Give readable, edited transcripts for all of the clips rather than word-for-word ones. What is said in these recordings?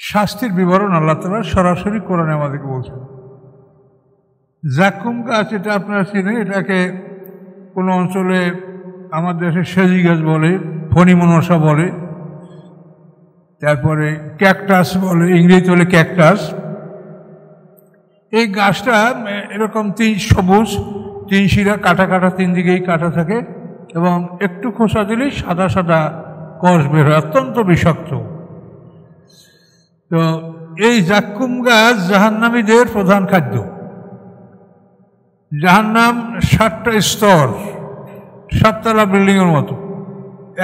শাস্তির বিবরণ আল্লাহ তাআলা সরাসরি কোরআনে আমাদেরকে বলছেন। জাক্কুম গাছ, এটা আপনারা চিনেন, এটাকে কোনো অঞ্চলে আমার দেশে সেজি গাছ বলে, ফণিমনসা বলে, তারপরে ক্যাকটাস বলে, ইংরেজি বলে ক্যাকটাস। এই গাছটা এরকম সবুজ, তিন শিরা, কাটা কাটা, তিন দিকেই কাটা থাকে এবং একটু খোসা দিলেই সাদা সাদা কষ বের হয়, অত্যন্ত বিষাক্ত। তো এই জাক্কুম গাছ জাহান্নামীদের প্রধান খাদ্য। জাহান্নাম 7টা স্তর, 7তলা বিল্ডিংয়ের মতো,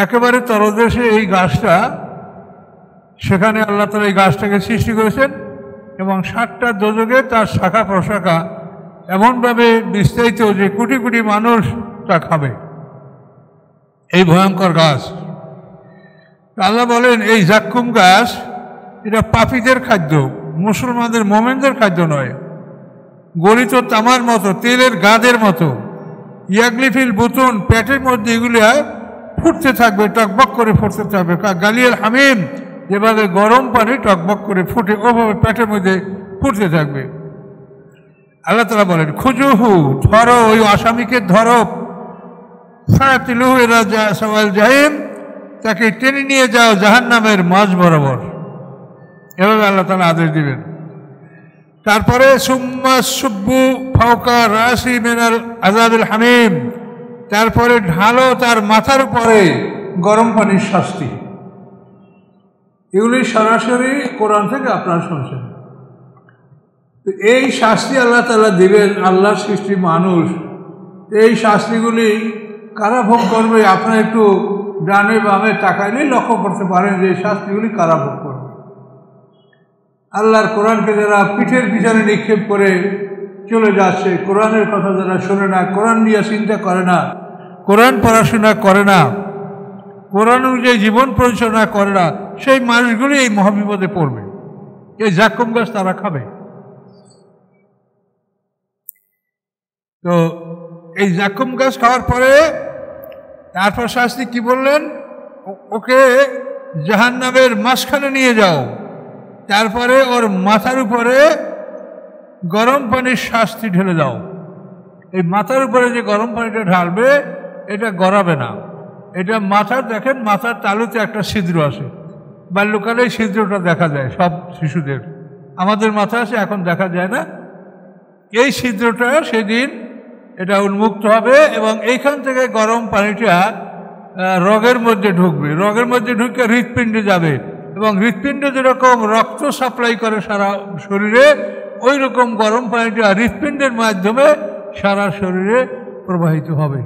একেবারে তলদেশে এই গাছটা, সেখানে আল্লাহ তাআলা এই গাছটাকে সৃষ্টি করেছেন এবং 7টা দোজখে তার শাখা প্রশাখা এমনভাবে বিস্তারিত যে কোটি কোটি মানুষ তা খাবে, এই ভয়ঙ্কর গাছ। আল্লাহ বলেন এই জাক্কুম গাছ এটা পাপীদের খাদ্য, মুসলমানদের, মোমেনদের খাদ্য নয়। গলিত তামার মতো, তেলের গাদের মতো, ইয়াগলিফিল বুতুন, পেটের মধ্যে এগুলি ফুটতে থাকবে, টকবক করে ফুটতে থাকবে। গালিয়াল হামিম, যেভাবে গরম পানি টকবক করে ফুটে, ওভাবে পেটের মধ্যে ফুটতে থাকবে। আল্লাহ তাআলা বলেন খুজুহু, ধরো ওই আসামিকে ধরো, ফাতিলুহু ইলা সাওয়াল জাহিম, তাকে টেনে নিয়ে যাও জাহান্নামের মাঝ বরাবর। এভাবে আল্লাহ তাআলা আদেশ দিবেন। তারপরে সুম্মা সুব্বু ফাওকা রাসি মিনাল আযাবিল হামিম, তারপরে ঢালো তার মাথার উপরে গরম পানির শাস্তি। এগুলি সরাসরি কোরআন থেকে আপনারা শুনছেন। তো এই শাস্তি আল্লাহ তাআলা দিবেন, আল্লাহর সৃষ্টি মানুষ। এই শাস্তিগুলি কারা ভোগ করবে, আপনারা একটু ডানে বামে তাকাইলেই লক্ষ্য করতে পারেন যে এই শাস্তিগুলি কারা ভোগ করবে। আল্লাহর কোরআনকে যারা পিঠের পিছনে নিক্ষেপ করে চলে যাচ্ছে, কোরআনের কথা যারা শোনে না, কোরআন নিয়ে চিন্তা করে না, কোরআন পড়াশোনা করে না, কোরআন অনুযায়ী জীবন পরিচালনা করে না, সেই মানুষগুলি এই মহাবিপদে পড়বে। এই জাক্কুম গাছ তারা খাবে। তো এই জাক্কুম গাছ খাওয়ার পরে তারপর শাস্তি কি বললেন, ওকে জাহান্নামের মাঝখানে নিয়ে যাও, তারপরে ওর মাথার উপরে গরম পানির শাস্তি ঢেলে দাও। এই মাথার উপরে যে গরম পানিটা ঢালবে এটা গড়াবে না, এটা মাথার, দেখেন মাথার তালুতে একটা ছিদ্র আছে, বাল্যকালে এই ছিদ্রটা দেখা যায় সব শিশুদের, আমাদের মাথা আছে এখন দেখা যায় না। এই ছিদ্রটা সেদিন এটা উন্মুক্ত হবে এবং এইখান থেকে গরম পানিটা রগের মধ্যে ঢুকবে, রগের মধ্যে ঢুকে হৃৎপিণ্ডে যাবে এবং হৃৎপিণ্ডে যেরকম রক্ত সাপ্লাই করে সারা শরীরে, ওই রকম গরম পানিটা হৃৎপিণ্ডের মাধ্যমে সারা শরীরে প্রবাহিত হবে।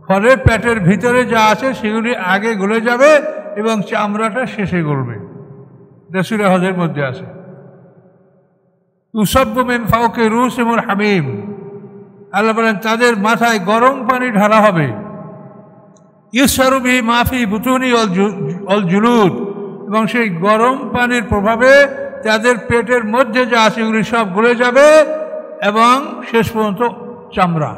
ফলে পেটের ভিতরে যা আছে সেগুলি আগে গলে যাবে এবং চামড়াটা শেষে গলবে। সূরা হজের মধ্যে আছে ইউসাব্বু মিন ফাওকি রুসিহিমুল হামিম। আল্লাহ বলেন তাদের মাথায় গরম পানি ঢালা হবে। ইউসারু বিহি মা ফি বুতুনি ওয়াল জুলুদ, এবং সেই গরম পানির প্রভাবে তাদের পেটের মধ্যে যা আছে এগুলি সব গলে যাবে এবং শেষ পর্যন্ত চামড়া।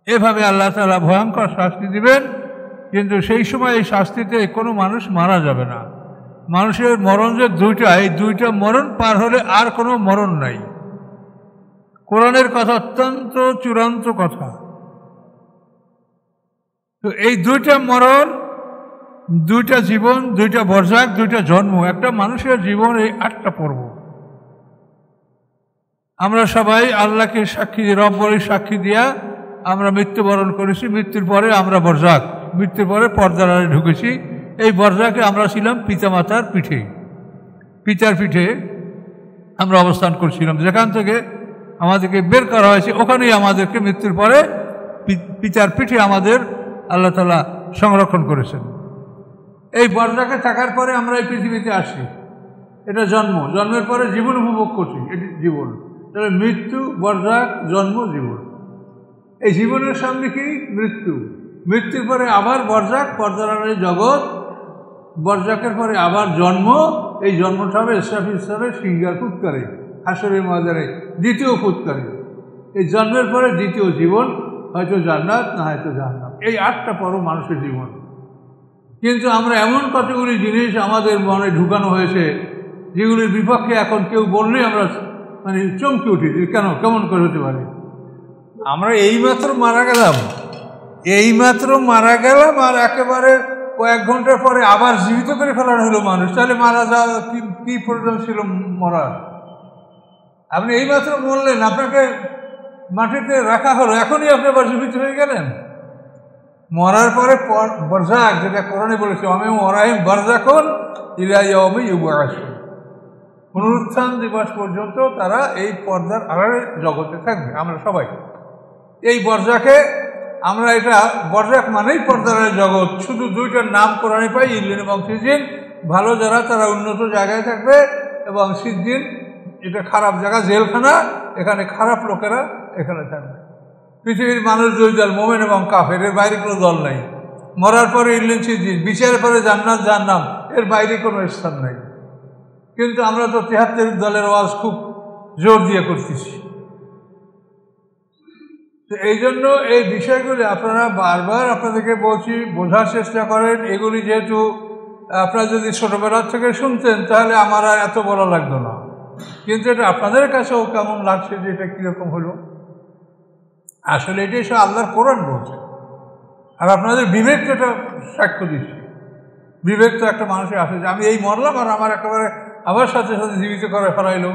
এভাবে আল্লাহ তাআলা ভয়ঙ্কর শাস্তি দিবেন। কিন্তু সেই সময় এই শাস্তিতে কোনো মানুষ মারা যাবে না। মানুষের মরণ যে দুইটা, এই দুইটা মরণ পার হলে আর কোনো মরণ নাই। কোরআনের কথা অত্যন্ত চূড়ান্ত কথা। তো এই দুইটা মরণ, দুইটা জীবন, দুইটা বরজাক, দুইটা জন্ম, একটা মানুষের জীবন, এই 8টা পর্ব। আমরা সবাই আল্লাহকে সাক্ষী দিয়ে, রব্বরের সাক্ষী দিয়া আমরা মৃত্যুবরণ করেছি। মৃত্যুর পরে আমরা বরজাক, মৃত্যুর পরে পর্দার আড়ে ঢুকেছি। এই বরজাকে আমরা ছিলাম পিতামাতার পিঠে, পিতার পিঠে আমরা অবস্থান করছিলাম। যেখান থেকে আমাদেরকে বের করা হয়েছে ওখানেই আমাদেরকে মৃত্যুর পরে পিতার পিঠে আমাদের আল্লাহ তাআলা সংরক্ষণ করেছেন। এই বরজাকে থাকার পরে আমরা এই পৃথিবীতে আসি, এটা জন্ম। জন্মের পরে জীবন উপভোগ করছি, এটি জীবন। তাহলে মৃত্যু, বরজাক, জন্ম, জীবন। এই জীবনের সামনে কি মৃত্যু, মৃত্যুর পরে আবার বরজাক, পর্দার আড়ালে জগৎ, বরজাকের পরে আবার জন্ম। এই জন্মটা হবে ইসরাফিল সাহেবের সিংহার ফুৎকারে, হাসরের ময়দানে দ্বিতীয় ফুৎকারে। এই জন্মের পরে দ্বিতীয় জীবন, হয়তো জান্নাত না হয়তো জাহান্নাম। এই 8টা পর্ব মানুষের জীবন। কিন্তু আমরা এমন কতগুলি জিনিস আমাদের মনে ঢুকানো হয়েছে যেগুলির বিপক্ষে এখন কেউ বললেই আমরা মানে চমকে উঠি, কেন, কেমন করে হতে পারে? আমরা এইমাত্র মারা গেলাম আর একেবারে কয়েক ঘন্টার পরে আবার জীবিত করে ফেলানো হলো মানুষ। তাহলে মারা যাওয়া কি প্রয়োজন ছিল মরার? আপনি এইমাত্র মরলেন, আপনাকে মাটিতে রাখা হলো, এখনই আপনি আবার জীবিত হয়ে গেলেন। মরার পরে বরজাক, যেটা কোরআনে বলেছে, আমি ওরাহিম বরজাকুন ইলা ইয়াউমি ইউবআসুন, পুনরুত্থান দিবস পর্যন্ত তারা এই পর্দার আড়ালে জগতে থাকবে। আমরা সবাই এই বরজাকে, আমরা এটা বরজাক মানেই পর্দার আড়ালে জগৎ। শুধু দুইটার নাম কোরআনে পাই, ইল্লিন এবং সিজিন। ভালো যারা তারা উন্নত জায়গায় থাকবে, এবং সিজিন এটা খারাপ জায়গা, জেলখানা, এখানে খারাপ লোকেরা এখানে থাকবে। পৃথিবীর মানুষ দুই দল, মোমেন এবং কাফের, এর বাইরে কোনো দল নাই। মরার পরে ইল্লিন সিজিন, বিচারের পরে জান্নাত জাহান্নাম, এর বাইরে কোনো স্থান নাই। কিন্তু আমরা তো ৭৩ দলের আওয়াজ খুব জোর দিয়ে করতেছি। তো এই জন্য এই বিষয়গুলি আপনারা বারবার আপনাদেরকে বলছি, বোঝার চেষ্টা করেন। এগুলি যেহেতু আপনারা যদি ছোটবেলার থেকে শুনতেন তাহলে আমার আর এত বলা লাগতো না, কিন্তু এটা আপনাদের কাছেও কেমন লাগছে যে এটা কীরকম হলো। আসলে এটাই সব আল্লাহর কোরআন বলছে, আর আপনাদের বিবেক তো এটা সাক্ষ্য দিচ্ছে। বিবেক তো একটা মানুষের আছে যে আমি এই মরলাম আর আমার একেবারে আবার সাথে সাথে জীবিত করে ফেলাইল।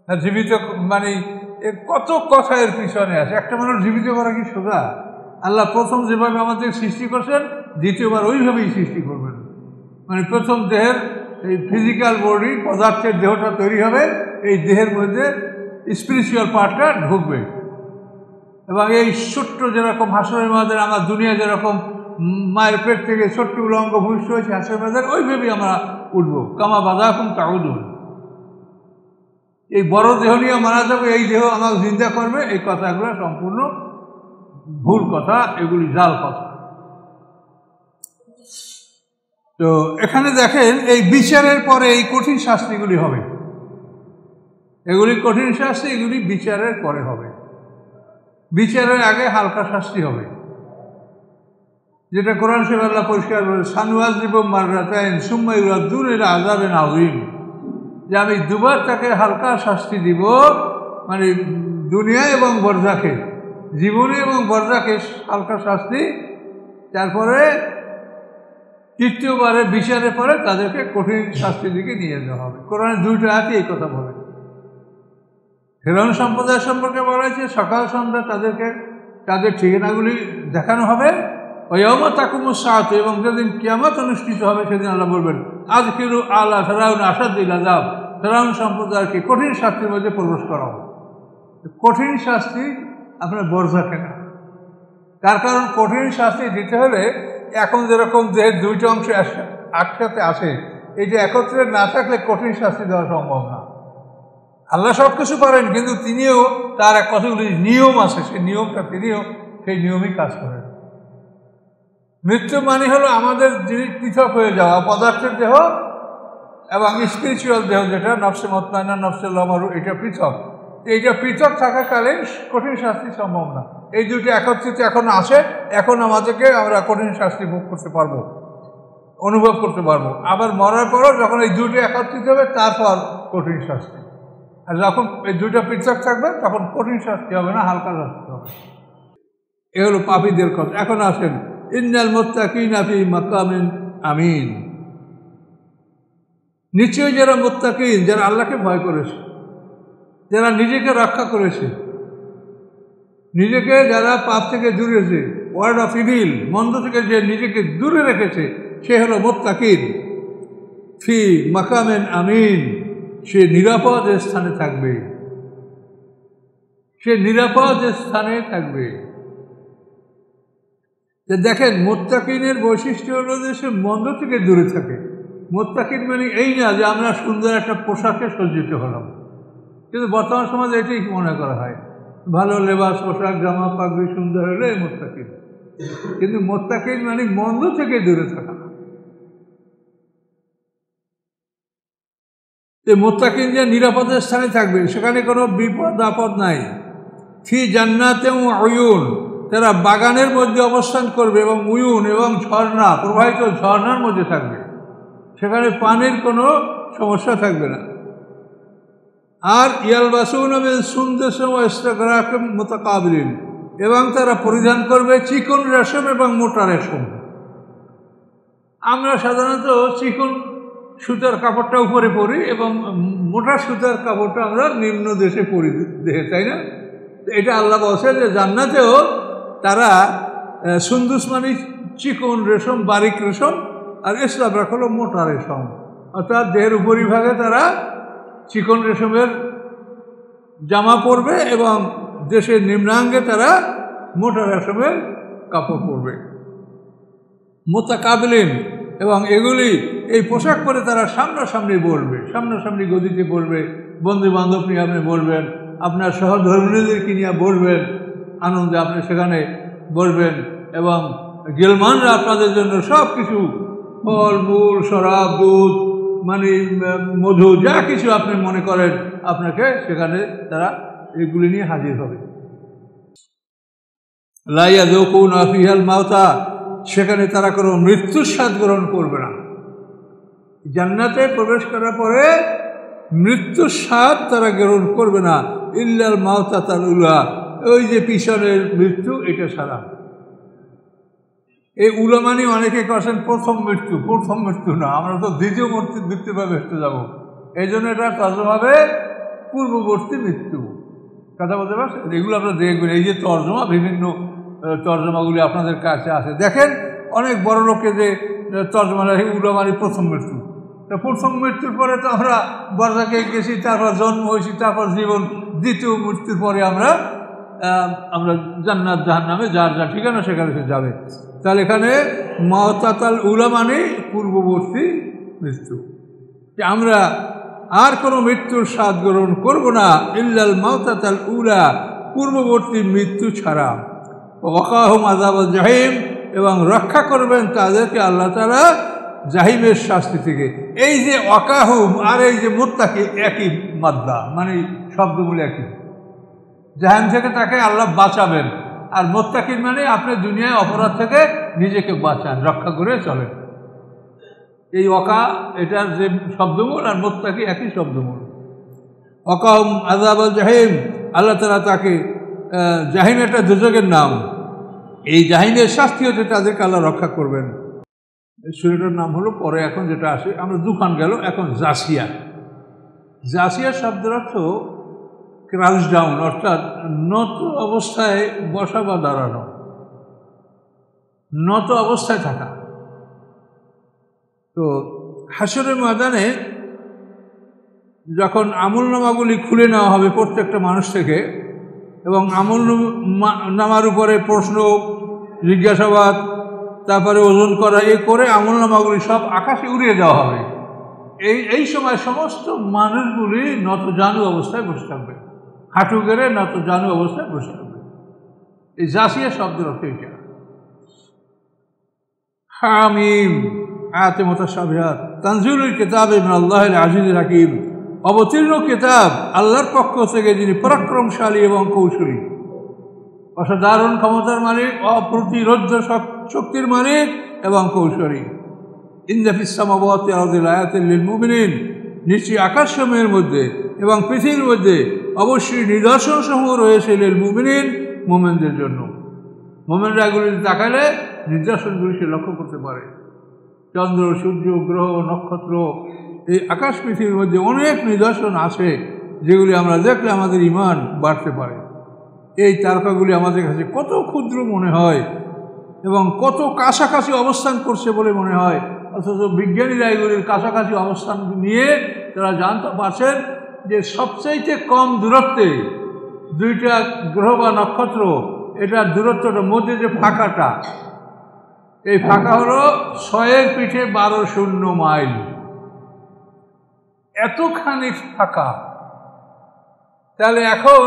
আর জীবিত মানে কত কথা এর পিছনে আছে। একটা মানুষ জীবিত করা কি সোজা? আল্লাহ প্রথম যেভাবে আমাদের সৃষ্টি করছেন, দ্বিতীয়বার ওইভাবেই সৃষ্টি করবেন। মানে প্রথম দেহের এই ফিজিক্যাল বডি, পদার্থের দেহটা তৈরি হবে, এই দেহের মধ্যে স্পিরিচুয়াল পার্টটা ঢুকবে। এবং এই ছোট্ট যেরকম হাসরের মাঝের আমার দুনিয়া যেরকম মায়ের পেট থেকে ছোট্ট উলঙ্গ ভূমিষ্ঠ হয়েছে হাসরের মাঝের, ওইভাবেই আমরা উঠবো। কামা বাদাকুম তাউদুন। এই বড় দেহ নিয়ে মারা যাবে, এই দেহ আমাকে চিন্তা করবে, এই কথাগুলো সম্পূর্ণ ভুল কথা, এগুলি জাল কথা। তো এখানে দেখেন এই বিচারের পরে এই কঠিন শাস্তিগুলি হবে, এগুলি কঠিন শাস্তি, এগুলি বিচারের পরে হবে। বিচারের আগে হালকা শাস্তি হবে, যেটা কোরআন শরীফে আল্লাহ পরিষ্কার বলে, সানুয়াযিবু মাররাতাইন সুম্মা ইউরাদ্দুন ইলা আযাবিন আযীম, যে আমি দুবার তাকে হালকা শাস্তি দিব, মানে দুনিয়া এবং বরজাখে, জীবনে এবং বরজাখে হালকা শাস্তি, তারপরে তৃতীয়বারে বিচারের পরে তাদেরকে কঠিন শাস্তির দিকে নিয়ে যাওয়া হবে। কোরআনের দুইটা আয়াতে এই কথা বলে। ফিরআউন সম্প্রদায় সম্পর্কে বলা হয়েছে, সকাল সন্ধ্যা তাদেরকে তাদের ঠিকানাগুলি দেখানো হবে। ওয়াইয়াউমা তাকুমুস সাআতু, এবং যেদিন কিয়ামত অনুষ্ঠিত হবে সেদিন আল্লাহ বলবেন, আযকিরু আলা ফিরআউন আশাদ্দিল আযাব, ফিরআউন সম্প্রদায়কে কঠিন শাস্তির মধ্যে প্রবেশ করাবো। কঠিন শাস্তি আপনার বরজাখে না। তার কারণ কঠিন শাস্তি দিতে হলে এখন যেরকম দেহের দুইটা অংশ একসাথে আসে, এই যে একত্রে না থাকলে কঠিন শাস্তি দেওয়া সম্ভব না। আল্লাহ সব কিছু পারেন, কিন্তু তিনিও তার এক কতগুলি নিয়ম আছে, সেই নিয়মটা তিনিও সেই নিয়মই কাজ করেন। মৃত্যু মানে হলো আমাদের জিনিস পৃথক হয়ে যাওয়া, পদার্থের দেহ এবং স্পিরিচুয়াল দেহ, যেটা নফসে মুতমাইন্না, নফসে লামারু, এটা পৃথক। এইটা পৃথক থাকাকালীন কঠিন শাস্তি সম্ভব না। এই দুটি একত্রিত এখন আসে, এখন আমাদেরকে আমরা কঠিন শাস্তি ভোগ করতে পারবো, অনুভব করতে পারবো। আবার মরার পরও যখন এই দুটি একত্রিত হবে, তারপর কঠিন শাস্তি। আর যখন এই দুইটা পৃথক থাকবে তখন কঠিন শাস্তি হবে না, হালকা শাস্তি হবে। এ হলো পাপীদের কথা। এখন আসেন, ইন্নাল মুত্তাকিনা ফি মাকামিন আমিন। নিশ্চয়ই যারা মুত্তাকিন, যারা আল্লাহকে ভয় করেছে, যারা নিজেকে রক্ষা করেছে, নিজেকে যারা পাপ থেকে দূরেছে, ওয়ার্ড অফ ইভিল, মন্দ থেকে যে নিজেকে দূরে রেখেছে, সে হলো মুত্তাকিন। ফি মাকামিন আমিন, সে নিরাপদ স্থানে থাকবে, সে নিরাপদ স্থানে থাকবে। দেখেন, মুত্তাকিনের বৈশিষ্ট্য হলো যে সে মন্দ থেকে দূরে থাকে। মুত্তাকিন মানে এই না যে আমরা সুন্দর একটা পোশাকে সজ্জিত হলাম, কিন্তু বর্তমান সমাজে এটাই মনে করা হয়, ভালো লেবাস, পোশাক, জামা, পাগড়ি সুন্দর হলে মুত্তাকিন। কিন্তু মুত্তাকিন মানে মন্দ থেকে দূরে থাকা। মুত্তাকিন যে নিরাপদের স্থানে থাকবে, সেখানে কোনো বিপদ আপদ নাই। ফি জান্নাতে ওয়া উয়ুন, তারা বাগানের মধ্যে অবস্থান করবে এবং উয়ুন এবং ঝর্ণা, প্রবাহিত ঝর্ণার মধ্যে থাকবে, সেখানে পানির কোনো সমস্যা থাকবে না। আর ইয়ালবাসুনা মিন সুনদুসিন ওয়া ইসতাবরাকিন মুতাকাবিলিন, এবং তারা পরিধান করবে চিকন রেশম এবং মোটা রেশম। আমরা সাধারণত চিকন সুতার কাপড়টা উপরে পরি এবং মোটা সুতার কাপড়টা আমরা নিম্ন দেশে পরি, দেহে, তাই না? এটা আল্লাহ বলছে যে জান্নাতেও তারা সুন্দুস মানে চিকন রেশম, বারিক রেশম, আর ইসতাবরাক হলো মোটা রেশম, অর্থাৎ দেহের উপরিভাগে তারা চিকন রেশমের জামা পরবে এবং দেশের নিম্নাঙ্গে তারা মোটা রেশমের কাপড় পরবে। মুতাকাবিলিন, এবং এগুলি এই পোশাক পরে তারা সামনাসামনি বলবে, সামনাসামনি গদিতে বলবে, বন্ধু বান্ধব নিয়ে আপনি বলবেন, আপনার সহধর্মীয়দেরকে নিয়ে বলবেন, আনন্দে আপনি সেখানে বলবেন, এবং গেলমানরা আপনাদের জন্য সব কিছু ফল মূল, শরাব, দুধ, মানে মধু, যা কিছু আপনি মনে করেন আপনাকে সেখানে তারা এগুলি নিয়ে হাজির হবে। লা ইয়াযুকুনা ফিহাল মাউতা, সেখানে তারা কোনো মৃত্যুর স্বাদ গ্রহণ করবে না। জান্নাতে প্রবেশ করার পরে মৃত্যুর স্বাদ তারা গ্রহণ করবে না, ইল্লাল মাউতাতাল উলা, ওই যে পিছনের মৃত্যু, এটা ছাড়া। এই উলা মানে অনেকে করছেন প্রথম মৃত্যু, প্রথম মৃত্যু না, আমরা তো দ্বিতীয় মৃত্যুভাবে ভেসে যাব, এই জন্য এটা তর্জমা হবে পূর্ববর্তী মৃত্যু। কথা বলতে পারছেন? এগুলো আপনারা দেখবেন, এই যে তর্জমা, বিভিন্ন তর্জমাগুলি আপনাদের কাছে আছে, দেখেন অনেক বড় লোকে যে তর্জমা উলা মানে প্রথম মৃত্যু। প্রথম মৃত্যুর পরে তো আমরা বর্জাকে গেছি, তারপর জন্ম হয়েছি, তারপর জীবন, দ্বিতীয় মৃত্যুর পরে আমরা জান্নাত জাহান্নামে যার যা ঠিকানা সেখানে সে যাবে। তাহলে এখানে মাওতাতাল উলা মানে পূর্ববর্তী মৃত্যু, যে আমরা আর কোনো মৃত্যুর স্বাদ গ্রহণ করব না, ইল্লাল মাওতাতাল উলা, পূর্ববর্তী মৃত্যু ছাড়া। ওয়াকাহুম আযাবাল জাহিম, এবং রক্ষা করবেন তাদেরকে আল্লাহ তাআলা জাহিমের শাস্তি থেকে। এই যে ওয়াকাহুম আর এই যে মুত্তাকি একই মাদ্দা, মানে শব্দগুলো একই। জাহান থেকে তাকে আল্লাহ বাঁচাবেন, আর মুত্তাকিন মানে আপনি দুনিয়ায় অপরাধ থেকে নিজেকে বাঁচান, রক্ষা করে চলেন। এই ওয়াকা, এটার যে শব্দমূল আর মুত্তাকি একই শব্দমূল। ওয়াকাহুম আযাবাল জাহিম, আল্লাহ তাআলা তাকে, জাহিম একটা দুজকের নাম, এই জাহিমের শাস্তি হতে তাদেরকে আল্লাহ রক্ষা করবেন। সূরাটার নাম হলো পরে, এখন যেটা আসে, আমরা দুখান গেল, এখন জাসিয়া। জাসিয়া শব্দের অর্থ ক্রাউচ ডাউন, অর্থাৎ নত অবস্থায় বসা বা দাঁড়ানো, নত অবস্থায় থাকা। তো হাসরের ময়দানে যখন আমলনামাগুলি খুলে নেওয়া হবে প্রত্যেকটা মানুষ থেকে, এবং আমলনামার উপরে প্রশ্ন, জিজ্ঞাসাবাদ, তারপরে ওজন করা, এই করে আমলনামাগুলি সব আকাশে উড়িয়ে দেওয়া হবে। এই সময় সমস্ত মানুষগুলি নতজানু অবস্থায় বসে থাকবে, হাঁটু গেড়ে নতজানু অবস্থায় বসে থাকবে। এই জাসিয়া শব্দের অর্থ এটা। হামিম, আয়াতে মুতাশাবিহাত, তানজিলুল কিতাব মিনাল্লাহিল আজিজিল হাকিম, অবতীর্ণ কিতাব আল্লাহর পক্ষ থেকে, যিনি পরাক্রমশালী এবং কৌশলী, অসাধারণ ক্ষমতার মালিক, অপ্রতিরোধ্য শক্তির মালিক এবং কৌশলী। ইন্না ফিস সামাওয়াতি ওয়াল আরদি লায়াতিন লিল মুমিনিন, নিশ্চয়ই আকাশসমূহের মধ্যে এবং পৃথিবীর মধ্যে অবশ্যই নিদর্শন সমূহ রয়েছে লিল মুমিনিন, মুমিনদের জন্য। মুমিনরা এগুলি তাকালে নিদর্শনগুলি সে লক্ষ্য করতে পারে। চন্দ্র, সূর্য, গ্রহ, নক্ষত্র, এই আকাশ পৃথিবীর মধ্যে অনেক নিদর্শন আছে, যেগুলি আমরা দেখলে আমাদের ঈমান বাড়তে পারে। এই তারকাগুলি আমাদের কাছে কত ক্ষুদ্র মনে হয় এবং কত কাছাকাছি অবস্থান করছে বলে মনে হয়, অথচ বিজ্ঞানীরা এগুলির কাছাকাছি অবস্থান নিয়ে তারা জানতে পারছেন যে সবচাইতে কম দূরত্বে দুইটা গ্রহ বা নক্ষত্র, এটার দূরত্বটা মধ্যে যে ফাঁকাটা, এই ফাঁকা হলো 6-এর পিঠে 12 মাইল। এতখানি ফাঁকা। তাহলে এখন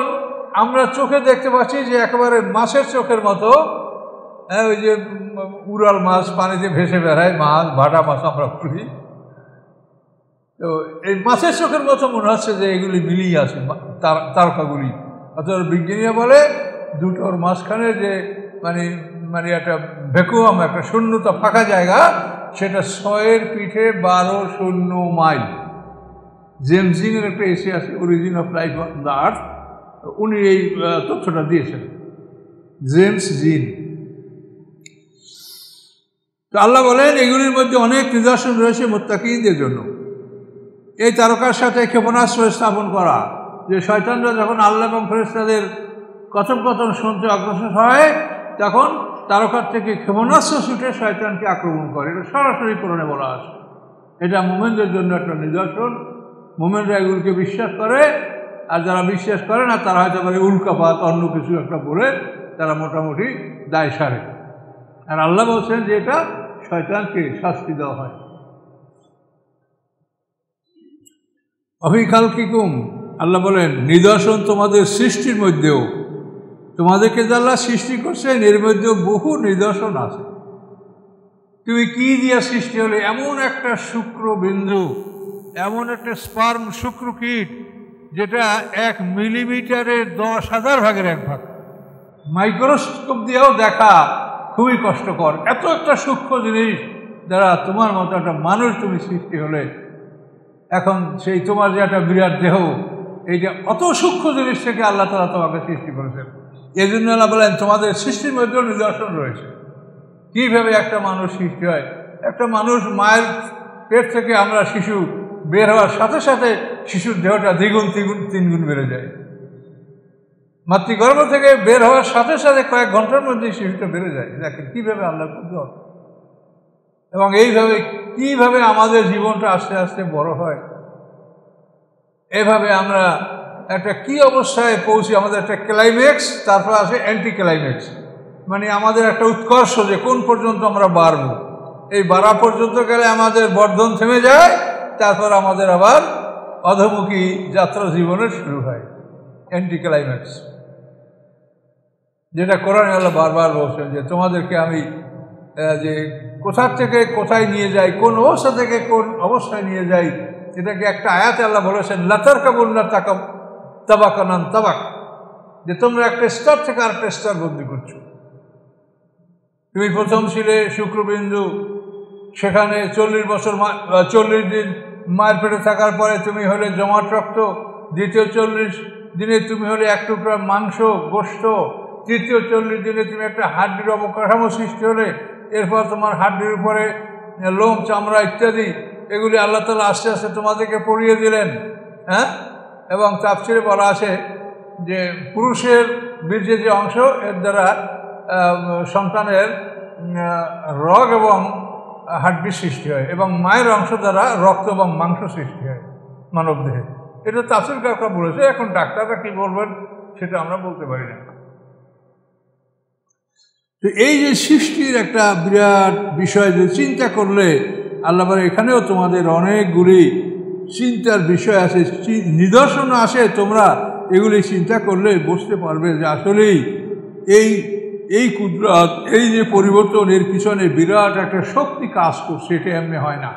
আমরা চোখে দেখতে পাচ্ছি যে একেবারে মাছের চোখের মতো, ওই যে উড়াল মাছ পানিতে ভেসে বেড়ায়, মাছ, ভাটা মাছ আমরা বলি, তো এই মাছের চোখের মতো মনে হচ্ছে যে এগুলি মিলিয়ে আছে তারকাগুলি। অথচ বিজ্ঞানীরা বলে দুটোর মাঝখানে যে মানে মানে একটা ভ্যাকুয়াম, একটা শূন্যতা, ফাঁকা জায়গা, সেটা 6-এর পিঠে 12 শূন্য মাইল। জেমস জিনের একটা এসে আছে, origin of life on the earth, উনি এই তথ্যটা দিয়েছেন, জেমস জিন। তো আল্লাহ বলেন এগুলির মধ্যে অনেক নিদর্শন রয়েছে মুত্তাকিনদের জন্য। এই তারকার সাথে ক্ষেপণাস্ত্র স্থাপন করা, যে শয়তানরা যখন আল্লাহ এবং ফেরেশতাদের কথোপকথন শুনতে অগ্রসর হয়, তখন তারকার থেকে ক্ষেপণাস্ত্র ছুটে শয়তানকে আক্রমণ করে। এটা সরাসরি কোরআনে বলা আছে। এটা মুমিনদের জন্য একটা নিদর্শন। মুমিনরা এগুলিকে বিশ্বাস করে, আর যারা বিশ্বাস করে না তারা হয়তো পারে উল্কাপাত অন্য কিছু একটা বলে তারা মোটামুটি দায় সারে। আর আল্লাহ বলছেন যে এটা শয়তানকে শাস্তি দেওয়া হয়। অফিখালকিকুম, আল্লাহ বলেন নিদর্শন তোমাদের সৃষ্টির মধ্যেও, তোমাদেরকে যে আল্লাহ সৃষ্টি করছেন এর মধ্যেও বহু নিদর্শন আছে। তুমি কি দিয়া সৃষ্টি হলে? এমন একটা শুক্রবিন্দু, এমন একটা স্পার্ম শুক্রকীট যেটা 1 মিলিমিটারের 10,000 ভাগের 1 ভাগ। মাইক্রোস্কোপ দিয়েও দেখা খুবই কষ্টকর। এত একটা সূক্ষ্ম জিনিস যারা তোমার মতো একটা মানুষ তুমি সৃষ্টি হলে, এখন সেই তোমার যে একটা বিরাট দেহ, এইটা অত সূক্ষ্ম জিনিস থেকে আল্লাহ তাআলা তোমাকে সৃষ্টি করেছেন। এই জন্য আল্লাহ বলেন তোমাদের সৃষ্টির মধ্যেও নিদর্শন রয়েছে। কীভাবে একটা মানুষ সৃষ্টি হয়? একটা মানুষ, মায়ের পেট থেকে আমরা শিশু বের হওয়ার সাথে সাথে শিশুর দেহটা দ্বিগুণ 3 গুণ বেড়ে যায়। মাতৃগর্ভ থেকে বের হওয়ার সাথে সাথে কয়েক ঘন্টার মধ্যে শিশুটা বেড়ে যায়। দেখেন কীভাবে আল্লাহর কুদরত। এবং এইভাবে কীভাবে আমাদের জীবনটা আস্তে আস্তে বড় হয়। এভাবে আমরা একটা কি অবস্থায় পৌঁছি, আমাদের একটা ক্লাইম্যাক্স, তারপর আসে অ্যান্টি ক্লাইম্যাক্স, মানে আমাদের একটা উৎকর্ষ যে কোন পর্যন্ত আমরা বাড়ব। এই বাড়া পর্যন্ত গেলে আমাদের বর্ধন থেমে যায়, তারপর আমাদের আবার অধোমুখী যাত্রা জীবনের শুরু হয়, অ্যান্টি ক্লাইম্যাক্স। যেটা কোরআনে আল্লাহ বারবার বলছেন যে তোমাদেরকে আমি যে কোথা থেকে কোথায় নিয়ে যাই, কোন অবস্থা থেকে কোন অবস্থায় নিয়ে যাই, এটাকে একটা আয়াতে আল্লাহ বলেছেন লাতারকাবুন্না তাবাকানান তাবাক, যে তোমরা একটা স্তর থেকে আরেকটা স্তর বদলি করছো। তুমি প্রথম ছিলে শুক্রবিন্দু, সেখানে 40 দিন মায়ের পেটে থাকার পরে তুমি হলে জমাট রক্ত, দ্বিতীয় 40 দিনে তুমি হলে 1 টুকরা মাংস গোশত, তৃতীয় 40 দিনে তুমি একটা হাড্ডির অবকাঠামো সৃষ্টি হলে, এরপর তোমার হাড্ডির উপরে লোম, চামড়া ইত্যাদি এগুলি আল্লাহ তাআলা আস্তে আস্তে তোমাদেরকে পরিয়ে দিলেন। হ্যাঁ, এবং তাফসীরে বলা আছে যে পুরুষের বীর্যের যে অংশ, এর দ্বারা সন্তানের রগ এবং হাড্ডি সৃষ্টি হয়, এবং মায়ের অংশ দ্বারা রক্ত এবং মাংস সৃষ্টি হয় মানব দেহে। এটা তাফসীর কাররা বলেছে। এখন ডাক্তাররা কি বলবেন সেটা আমরা বলতে পারি না। তো এই যে সৃষ্টির একটা বিরাট বিষয়, যে চিন্তা করলে আল্লাহ বলে এখানেও তোমাদের অনেকগুলি চিন্তার বিষয় আছে, নিদর্শন আসে। তোমরা এগুলি চিন্তা করলে বুঝতে পারবে যে আসলেই এই কুদরত, এই যে পরিবর্তন, এর পিছনে বিরাট একটা শক্তি কাজ করছে। এটা এমনি হয় না।